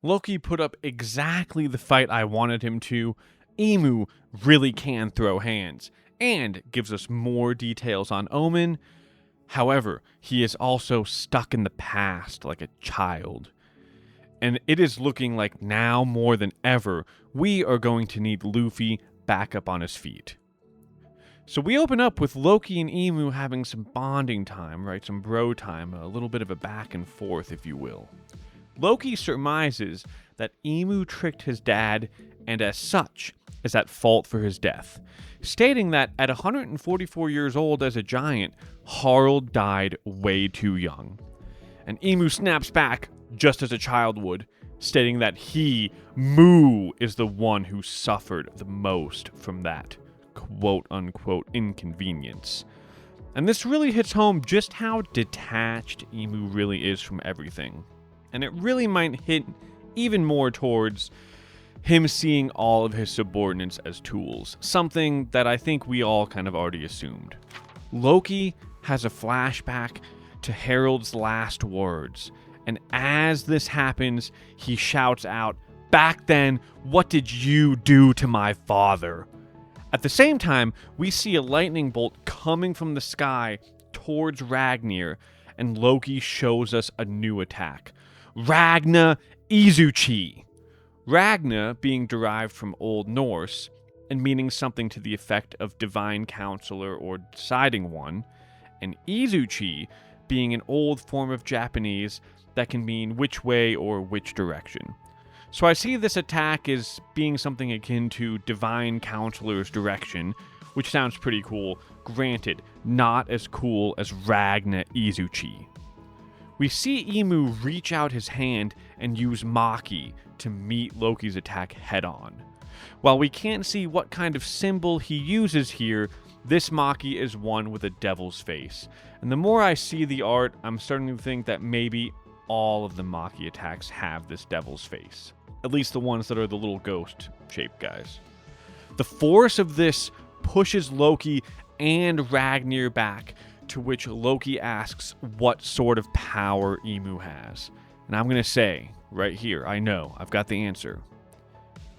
Loki put up exactly the fight I wanted him to. Emu really can throw hands, and gives us more details on Omen. However, he is also stuck in the past like a child. And it is looking like now more than ever, we are going to need Luffy back up on his feet. So we open up with Loki and Emu having some bonding time, right? Some bro time, a little bit of a back and forth, if you will. Loki surmises that Emu tricked his dad and as such is at fault for his death, stating that at 144 years old as a giant, Harald died way too young. And Emu snaps back just as a child would, stating that he, Mu, is the one who suffered the most from that quote-unquote inconvenience. And this really hits home just how detached Emu really is from everything. And it really might hit even more towards him seeing all of his subordinates as tools, something that I think we all kind of already assumed. Loki has a flashback to Harold's last words, and as this happens, he shouts out, "Back then, what did you do to my father?" At the same time, we see a lightning bolt coming from the sky towards Ragnir, and Loki shows us a new attack. Ragna Izuchi. Ragna being derived from Old Norse and meaning something to the effect of divine counselor or deciding one, and Izuchi being an old form of Japanese that can mean which way or which direction. So I see this attack as being something akin to divine counselor's direction, which sounds pretty cool. Granted, not as cool as Ragna Izuchi. We see Emu reach out his hand and use Maki to meet Loki's attack head-on. While we can't see what kind of symbol he uses here, this Maki is one with a devil's face. And the more I see the art, I'm starting to think that maybe all of the Maki attacks have this devil's face. At least the ones that are the little ghost-shaped guys. The force of this pushes Loki and Ragnir back, to which Loki asks what sort of power Emu has. And I'm going to say, right here, I know, I've got the answer.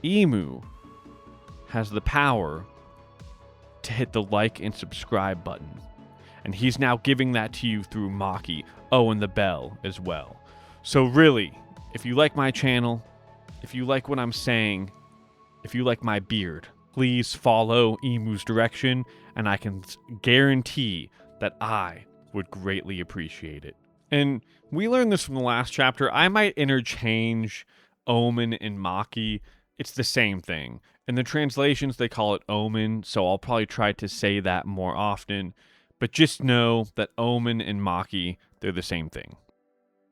Emu has the power to hit the like and subscribe button. And he's now giving that to you through Maki. Oh, and the bell as well. So really, if you like my channel, if you like what I'm saying, if you like my beard, please follow Emu's direction, and I can guarantee that I would greatly appreciate it. And we learned this from the last chapter. I might interchange Omen and Maki. It's the same thing. In the translations, they call it Omen, so I'll probably try to say that more often. But just know that Omen and Maki, they're the same thing.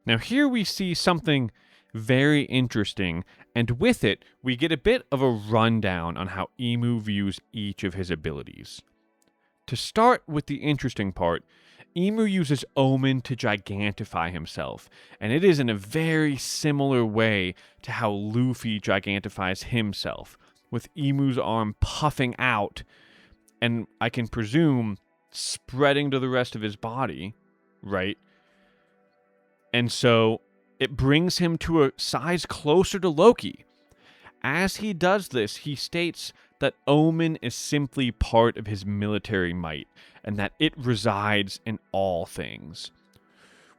Now here we see something very interesting, and with it, we get a bit of a rundown on how Emu views each of his abilities. To start with the interesting part, Emu uses Omen to gigantify himself, and it is in a very similar way to how Luffy gigantifies himself, with Emu's arm puffing out, and I can presume spreading to the rest of his body, right? And so it brings him to a size closer to Loki. As he does this, he states that Omen is simply part of his military might, and that it resides in all things.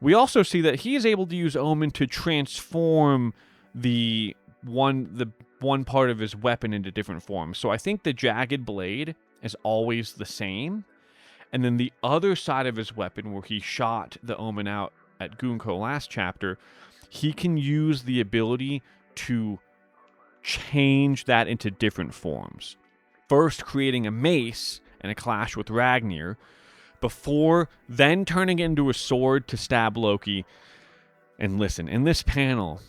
We also see that he is able to use Omen to transform the one part of his weapon into different forms. So I think the jagged blade is always the same, and then the other side of his weapon, where he shot the Omen out at Gunko last chapter, he can use the ability to change that into different forms. First creating a mace and a clash with Ragnir, before then turning it into a sword to stab Loki. And listen, in this panel,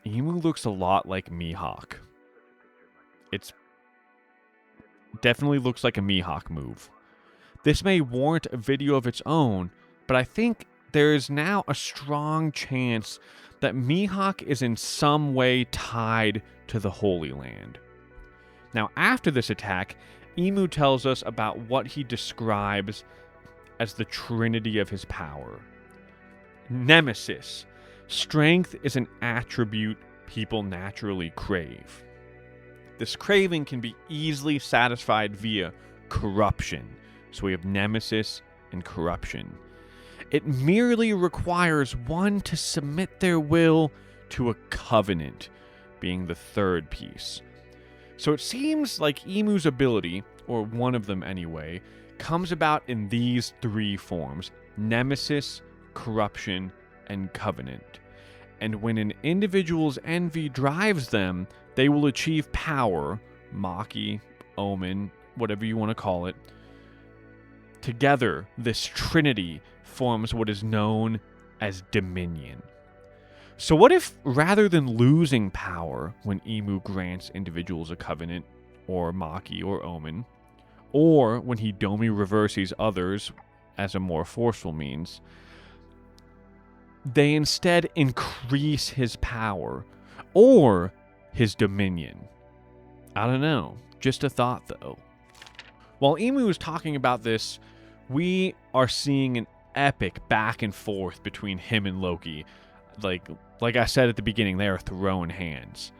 Emu looks a lot like Mihawk. It's definitely looks like a Mihawk move. This may warrant a video of its own, but I think there is now a strong chance that Mihawk is in some way tied to the Holy Land. Now, after this attack, Emu tells us about what he describes as the trinity of his power. Nemesis, Strength is an attribute people naturally crave. This craving can be easily satisfied via corruption. So we have nemesis and corruption. It merely requires one to submit their will to a covenant, being the third piece. So it seems like Emu's ability, or one of them anyway, comes about in these three forms: nemesis, corruption, and covenant. And when an individual's envy drives them, they will achieve power, Maki, Omen, whatever you want to call it. Together, this trinity forms what is known as dominion. So what if, rather than losing power when Emu grants individuals a covenant, or Maki or Omen, or when he Domi reverses others as a more forceful means, they instead increase his power, or his dominion? I don't know. Just a thought, though. While Emu is talking about this, we are seeing an epic back and forth between him and Loki. Like I said at the beginning, they are throwing hands.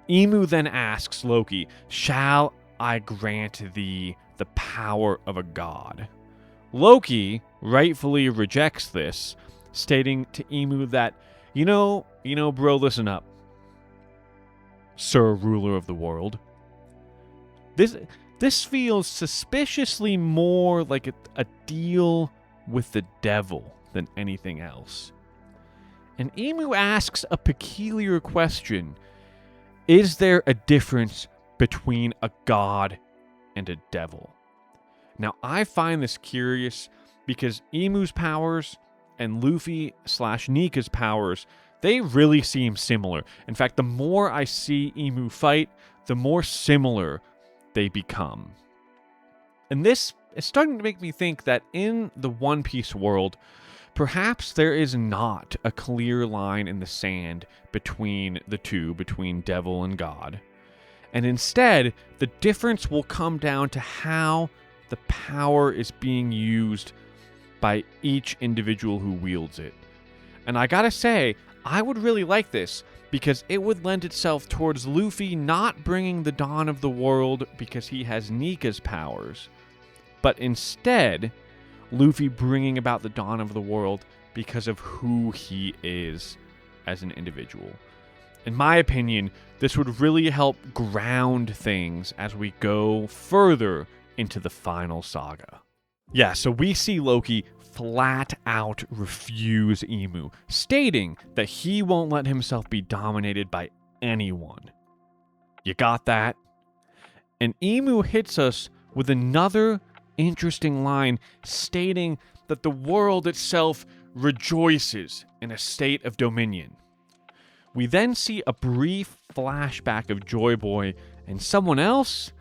Emu then asks Loki, "Shall I grant thee the power of a god?" Loki rightfully rejects this, stating to Emu that, you know, bro, listen up, Sir Ruler of the World. This feels suspiciously more like a deal with the devil than anything else. And Emu asks a peculiar question: is there a difference between a god and a devil? Now, I find this curious because Emu's powers and Luffy/Nika's powers, they really seem similar. In fact, the more I see Emu fight, the more similar they become. And this is starting to make me think that in the One Piece world, perhaps there is not a clear line in the sand between the two, between devil and god. And instead, the difference will come down to how the power is being used by each individual who wields it. And I gotta say, I would really like this, because it would lend itself towards Luffy not bringing the dawn of the world because he has Nika's powers, but instead Luffy bringing about the dawn of the world because of who he is as an individual. In my opinion, this would really help ground things as we go further into the final saga. Yeah, so we see Loki flat out refuse Emu, stating that he won't let himself be dominated by anyone. You got that? And Emu hits us with another interesting line, stating that the world itself rejoices in a state of dominion. We then see a brief flashback of Joy Boy and someone else.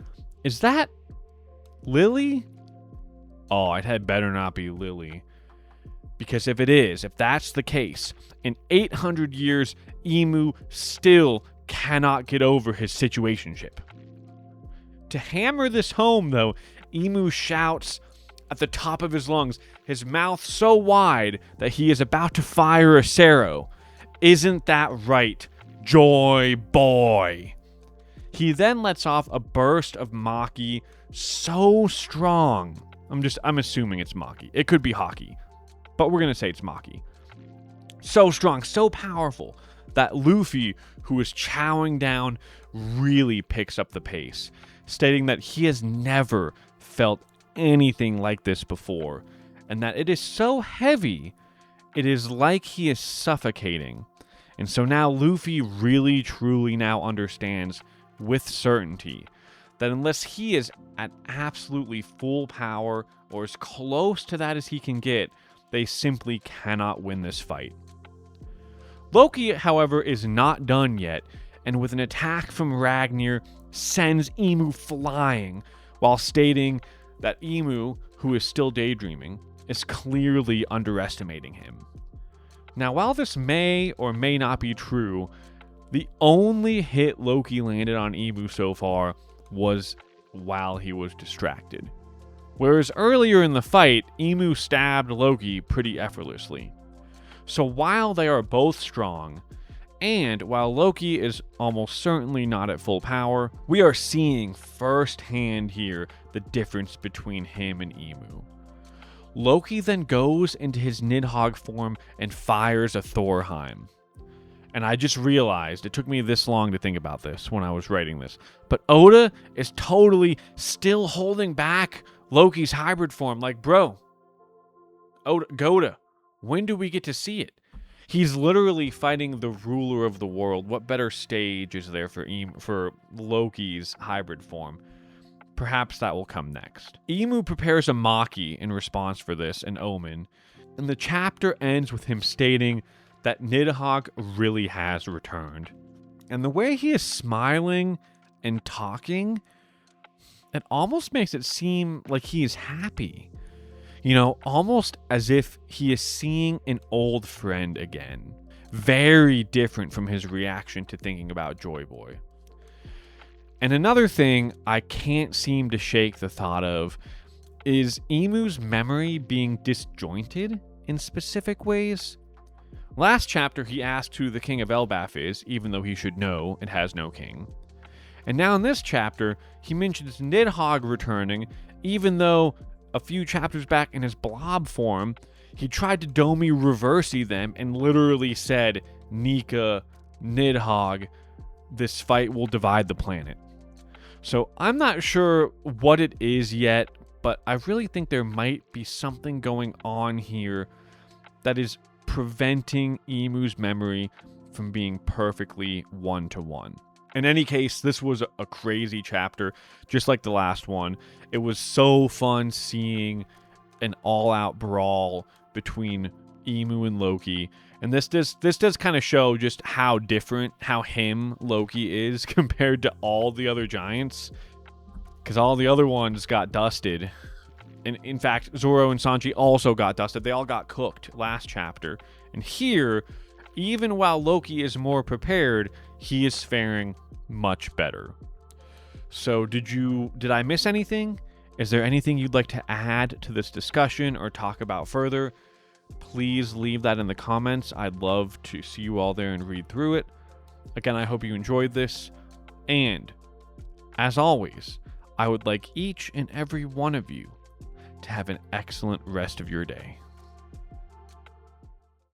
Is that Lily? Oh, it had better not be Lily. Because if that's the case, in 800 years, Emu still cannot get over his situationship. To hammer this home, though, Emu shouts at the top of his lungs, his mouth so wide that he is about to fire a Sero. Isn't that right, Joy Boy? He then lets off a burst of Maki so strong. I'm assuming it's Maki. It could be Haki, but we're going to say it's Maki. So strong, so powerful that Luffy, who is chowing down, really picks up the pace, stating that he has never felt anything like this before, and that it is so heavy, it is like he is suffocating. And so now Luffy really truly now understands with certainty that unless he is at absolutely full power or as close to that as he can get, they simply cannot win this fight. Loki, however, is not done yet, and with an attack from Ragnar, sends Emu flying, while stating that Emu, who is still daydreaming, is clearly underestimating him. Now, while this may or may not be true, the only hit Loki landed on Emu so far was while he was distracted. Whereas earlier in the fight, Emu stabbed Loki pretty effortlessly. So while they are both strong, and while Loki is almost certainly not at full power, we are seeing firsthand here the difference between him and Emu. Loki then goes into his Nidhogg form and fires a Thorheim. And I just realized, it took me this long to think about this when I was writing this, but Oda is totally still holding back Loki's hybrid form. Like, bro, Goda, when do we get to see it? He's literally fighting the ruler of the world. What better stage is there for Loki's hybrid form? Perhaps that will come next. Emu prepares a Maki in response for this, an omen, and the chapter ends with him stating that Nidhogg really has returned. And the way he is smiling and talking, it almost makes it seem like he is happy. You know, almost as if he is seeing an old friend again. Very different from his reaction to thinking about Joy Boy. And another thing I can't seem to shake the thought of is Emu's memory being disjointed in specific ways. Last chapter, he asked who the king of Elbaf is, even though he should know it has no king. And now in this chapter, he mentions Nidhogg returning, even though a few chapters back in his blob form, he tried to Domi reverse them and literally said, Nika, Nidhogg, this fight will divide the planet. So I'm not sure what it is yet, but I really think there might be something going on here that is preventing Emu's memory from being perfectly one-to-one. In any case, this was a crazy chapter, just like the last one. It was so fun seeing an all-out brawl between Emu and Loki. And this does kind of show just how different, Loki is compared to all the other giants. Because all the other ones got dusted. And in fact, Zoro and Sanji also got dusted. They all got cooked last chapter. And here, even while Loki is more prepared, he is faring much better. So did I miss anything? Is there anything you'd like to add to this discussion or talk about further? Please leave that in the comments. I'd love to see you all there and read through it. Again, I hope you enjoyed this. And as always, I would like each and every one of you to have an excellent rest of your day.